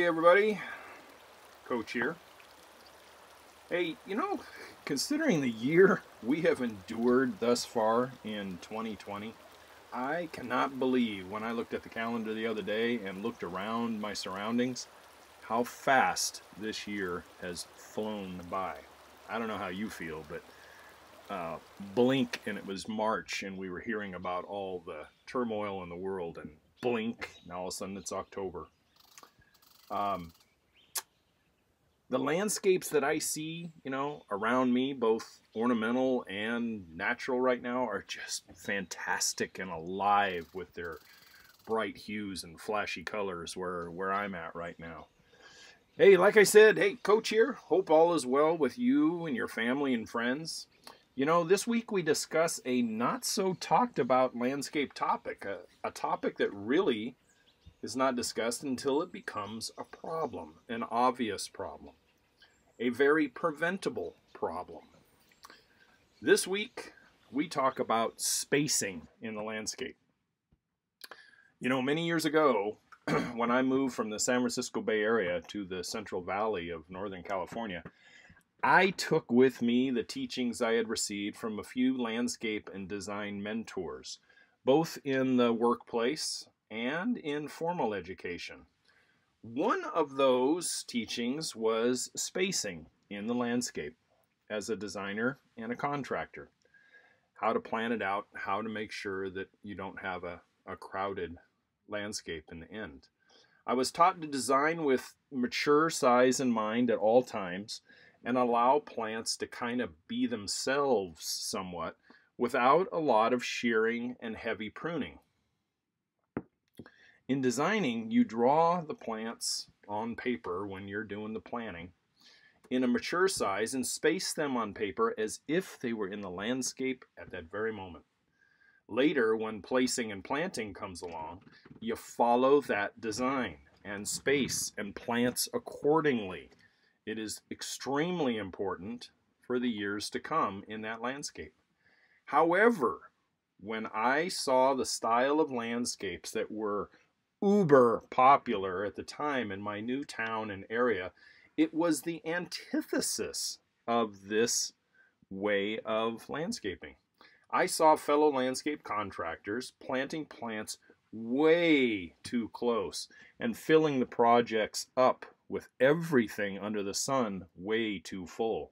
everybody, Coach here. Hey, considering the year we have endured thus far in 2020, I cannot believe when I looked at the calendar the other day and looked around my surroundings, how fast this year has flown by. I don't know how you feel, but blink and it was March and we were hearing about all the turmoil in the world, and blink, now all of a sudden it's October. The landscapes that I see, around me, both ornamental and natural right now, are just fantastic and alive with their bright hues and flashy colors where I'm at right now. Hey, like I said, hey, Coach here. Hope all is well with you and your family and friends. This week we discuss a not so talked about landscape topic, a topic that really is not discussed until it becomes a problem, an obvious problem, a very preventable problem. This week, we talk about spacing in the landscape. Many years ago, when I moved from the San Francisco Bay Area to the Central Valley of Northern California, I took with me the teachings I had received from a few landscape and design mentors, both in the workplace and in formal education. One of those teachings was spacing in the landscape as a designer and a contractor. How to plan it out, how to make sure that you don't have a crowded landscape in the end. I was taught to design with mature size in mind at all times and allow plants to kind of be themselves somewhat without a lot of shearing and heavy pruning. In designing, you draw the plants on paper when you're doing the planning in a mature size and space them on paper as if they were in the landscape at that very moment. Later, when placing and planting comes along, you follow that design and space and plants accordingly. It is extremely important for the years to come in that landscape. However, when I saw the style of landscapes that were uber popular at the time in my new town and area, it was the antithesis of this way of landscaping. I saw fellow landscape contractors planting plants way too close and filling the projects up with everything under the sun way too full.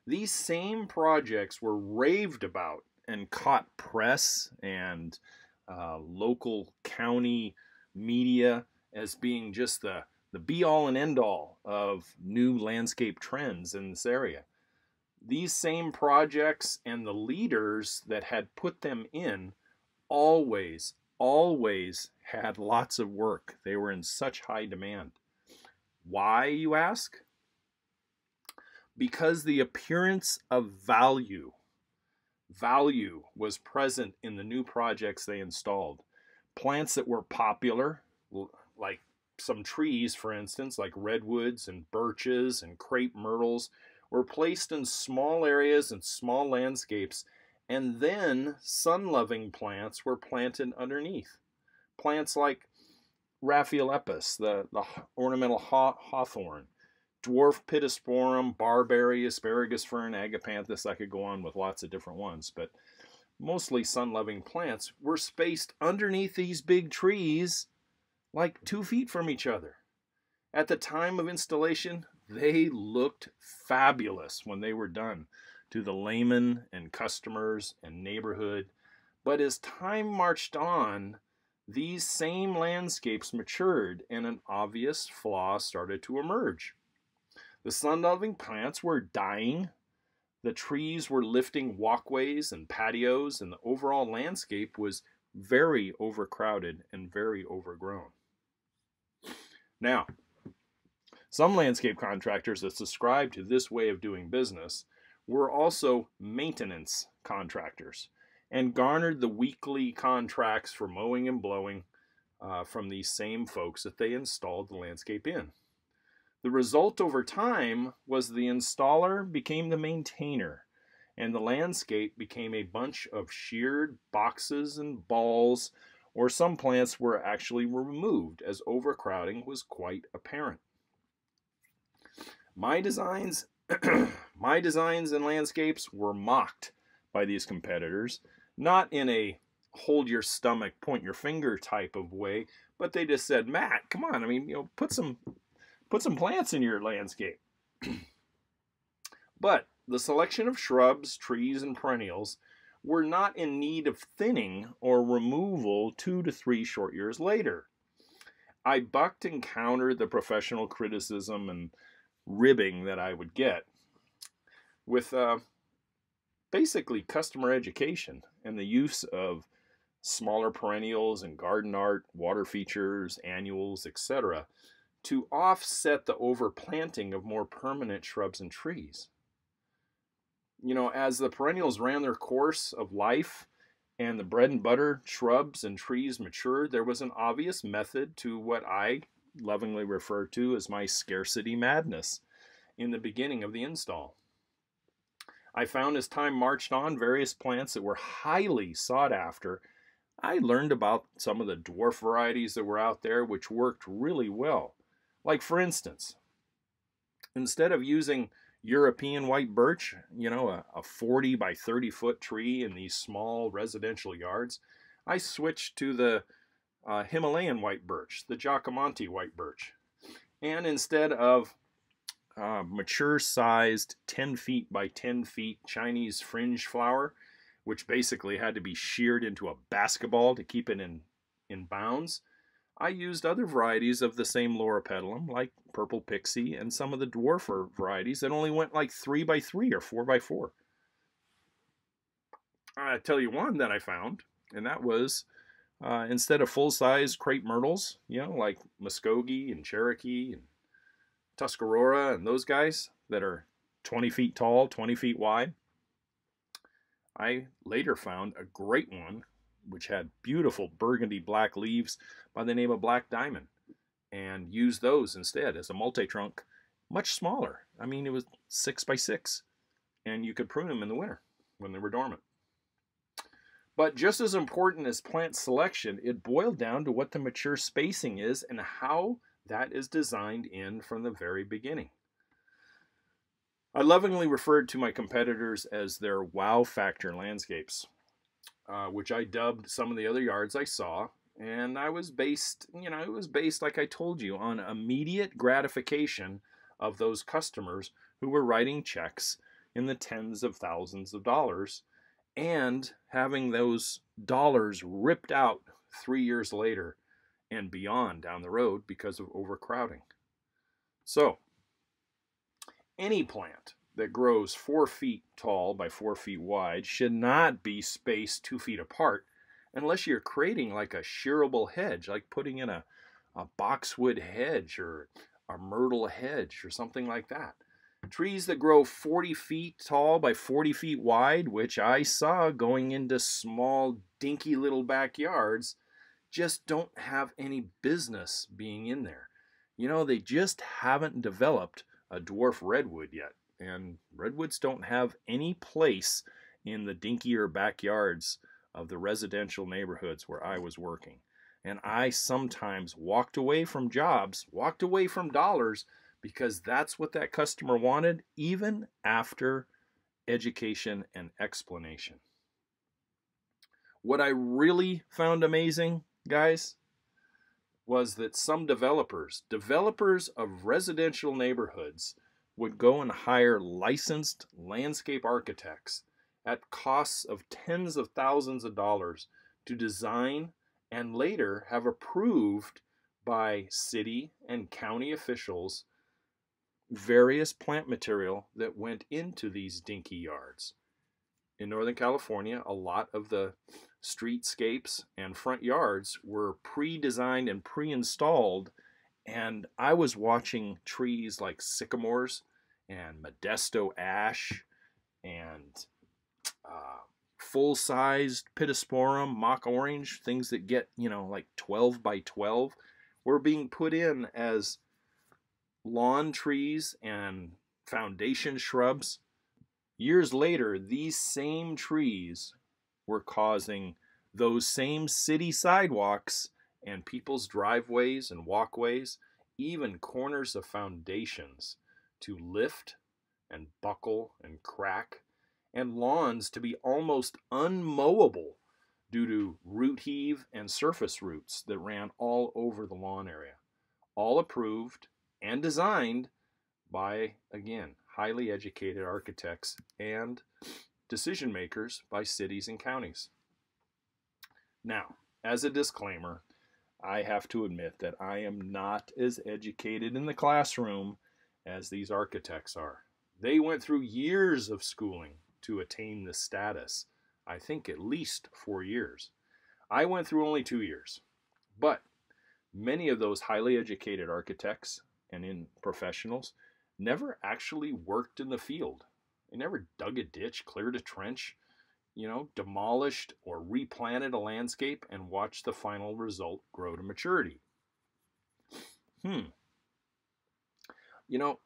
These same projects were raved about and caught press and local county media as being just the be-all and end-all of new landscape trends in this area. These same projects and the leaders that had put them in always had lots of work. They were in such high demand. Why, you ask? Because the appearance of value was present in the new projects they installed. Plants that were popular, like some trees, for instance, like redwoods and birches and crepe myrtles, were placed in small areas and small landscapes, and then sun-loving plants were planted underneath. Plants like Raphiolepis, the ornamental hawthorn, dwarf pittosporum, barberry, asparagus fern, agapanthus. I could go on with lots of different ones, but mostly sun-loving plants were spaced underneath these big trees like 2 feet from each other. At the time of installation, they looked fabulous when they were done to the layman and customers and neighborhood. But as time marched on, these same landscapes matured and an obvious flaw started to emerge. The sun-loving plants were dying, the trees were lifting walkways and patios, and the overall landscape was very overcrowded and very overgrown. Now, some landscape contractors that subscribed to this way of doing business were also maintenance contractors and garnered the weekly contracts for mowing and blowing from these same folks that they installed the landscape in. The result over time was the installer became the maintainer, and the landscape became a bunch of sheared boxes and balls or some plants were actually removed as overcrowding was quite apparent. My designs and landscapes were mocked by these competitors, not in a hold your stomach, point your finger type of way, but they just said, Matt, come on, I mean, put some plants in your landscape. But the selection of shrubs, trees, and perennials were not in need of thinning or removal 2 to 3 short years later. I bucked and countered the professional criticism and ribbing that I would get with basically customer education and the use of smaller perennials and garden art, water features, annuals, etc., to offset the overplanting of more permanent shrubs and trees. As the perennials ran their course of life and the bread and butter shrubs and trees matured, there was an obvious method to what I lovingly refer to as my scarcity madness in the beginning of the install. I found as time marched on various plants that were highly sought after. I learned about some of the dwarf varieties that were out there which worked really well. Like for instance, instead of using European white birch, a 40 by 30 foot tree in these small residential yards, I switched to the Himalayan white birch, the Giacomonte white birch. And instead of mature sized 10 feet by 10 feet Chinese fringe flower, which basically had to be sheared into a basketball to keep it in bounds, I used other varieties of the same loropetalum, like purple pixie, and some of the dwarfer varieties that only went like 3 by 3 or 4 by 4. I'll tell you one that I found, and that was instead of full-size crepe myrtles, like Muskogee and Cherokee and Tuscarora and those guys that are 20 feet tall, 20 feet wide, I later found a great one which had beautiful burgundy black leaves by the name of Black Diamond, and used those instead as a multi-trunk, much smaller. I mean, it was 6 by 6, and you could prune them in the winter when they were dormant. But just as important as plant selection, it boiled down to what the mature spacing is and how that is designed in from the very beginning. I lovingly referred to my competitors as their wow factor landscapes, which I dubbed some of the other yards I saw, and it was based, like I told you, on immediate gratification of those customers who were writing checks in the tens of thousands of dollars and having those dollars ripped out 3 years later and beyond down the road because of overcrowding. So, any plant that grows 4 feet tall by 4 feet wide should not be spaced 2 feet apart unless you're creating like a shearable hedge, like putting in a boxwood hedge or a myrtle hedge or something like that. Trees that grow 40 feet tall by 40 feet wide, which I saw going into small, dinky little backyards, just don't have any business being in there. They just haven't developed a dwarf redwood yet. And redwoods don't have any place in the dinkier backyards of the residential neighborhoods where I was working. And I sometimes walked away from jobs, walked away from dollars, because that's what that customer wanted, even after education and explanation. What I really found amazing, guys, was that some developers of residential neighborhoods would go and hire licensed landscape architects at costs of tens of thousands of dollars to design and later have approved by city and county officials various plant material that went into these dinky yards. In Northern California, a lot of the streetscapes and front yards were pre-designed and pre-installed, and I was watching trees like sycamores and Modesto ash and full-sized pittosporum, mock orange, things that get, like 12 by 12, were being put in as lawn trees and foundation shrubs. Years later, these same trees were causing Those same city sidewalks and people's driveways and walkways, even corners of foundations, to lift and buckle and crack, and lawns to be almost unmowable due to root heave and surface roots that ran all over the lawn area. All approved and designed by, again, highly educated architects and decision makers by cities and counties. Now, as a disclaimer, I have to admit that I am not as educated in the classroom as these architects are. They went through years of schooling to attain this status. I think at least 4 years. I went through only 2 years. But many of those highly educated architects and professionals never actually worked in the field. They never dug a ditch, cleared a trench, demolished or replanted a landscape and watched the final result grow to maturity.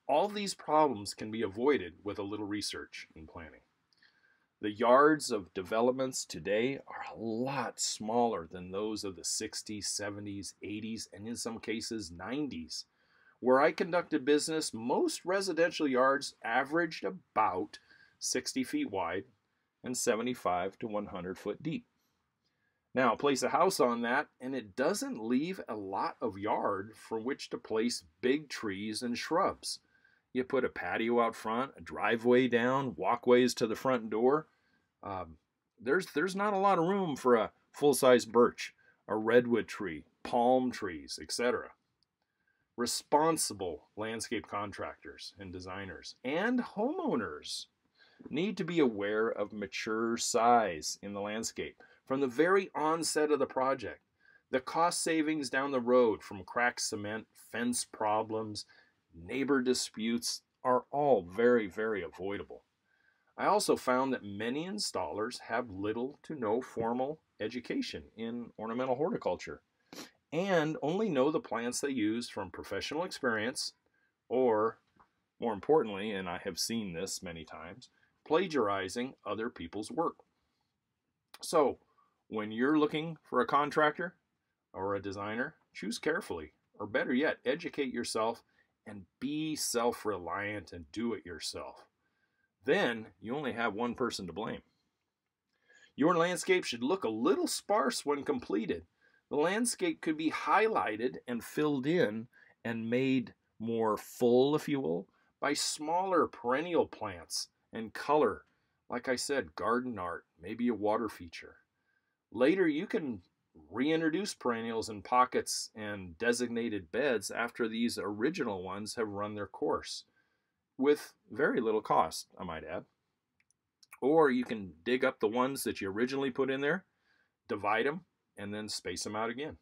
All these problems can be avoided with a little research and planning. The yards of developments today are a lot smaller than those of the 60s, 70s, 80s, and in some cases 90s. Where I conducted business, most residential yards averaged about 60 feet wide and 75 to 100 foot deep. Now, place a house on that, and it doesn't leave a lot of yard for which to place big trees and shrubs. You put a patio out front, a driveway down, walkways to the front door. There's not a lot of room for a full-size birch, a redwood tree, palm trees, etc. Responsible landscape contractors and designers and homeowners need to be aware of mature size in the landscape from the very onset of the project. The cost savings down the road from cracked cement, fence problems, neighbor disputes are all very, very avoidable. I also found that many installers have little to no formal education in ornamental horticulture and only know the plants they use from professional experience or, more importantly, and I have seen this many times, plagiarizing other people's work. So, when you're looking for a contractor or a designer, choose carefully, or better yet, educate yourself and be self-reliant and do it yourself. Then you only have one person to blame. Your landscape should look a little sparse when completed. The landscape could be highlighted and filled in and made more full, if you will, by smaller perennial plants and color. Like I said, garden art, maybe a water feature. Later, you can reintroduce perennials in pockets and designated beds after these original ones have run their course, with very little cost, I might add. Or you can dig up the ones that you originally put in there, divide them, and then space them out again.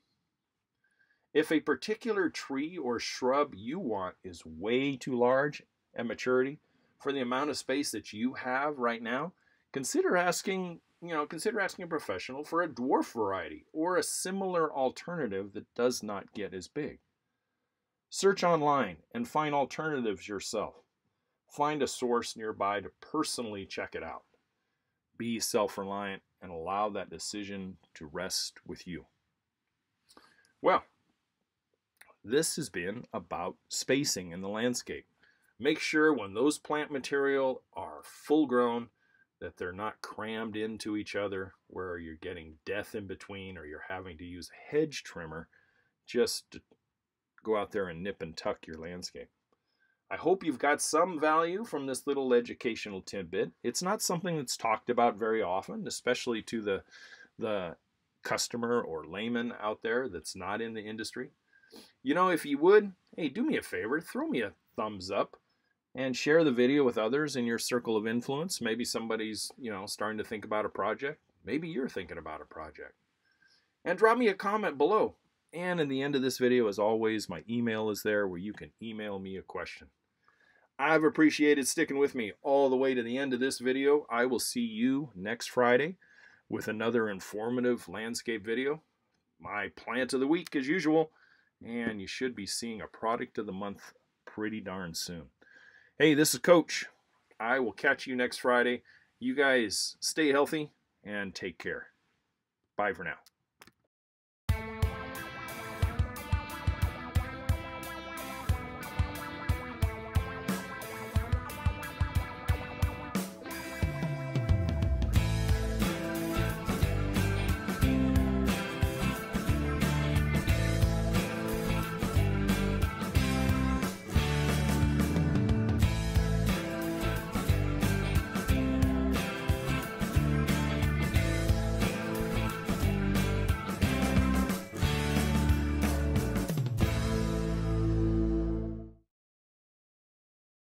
If a particular tree or shrub you want is way too large at maturity for the amount of space that you have right now, consider asking a professional for a dwarf variety or a similar alternative that does not get as big. Search online and find alternatives yourself. Find a source nearby to personally check it out. Be self-reliant and allow that decision to rest with you. Well, this has been about spacing in the landscape. Make sure when those plant material are full grown that they're not crammed into each other where you're getting death in between or you're having to use a hedge trimmer just to go out there and nip and tuck your landscape. I hope you've got some value from this little educational tidbit. It's not something that's talked about very often, especially to the customer or layman out there that's not in the industry. If you would, hey, do me a favor, throw me a thumbs up and share the video with others in your circle of influence. Maybe somebody's, starting to think about a project. Maybe you're thinking about a project. And drop me a comment below. And in the end of this video, as always, my email is there where you can email me a question. I've appreciated sticking with me all the way to the end of this video. I will see you next Friday with another informative landscape video. My plant of the week as usual. And you should be seeing a product of the month pretty darn soon. Hey, this is Coach. I will catch you next Friday. You guys stay healthy and take care. Bye for now.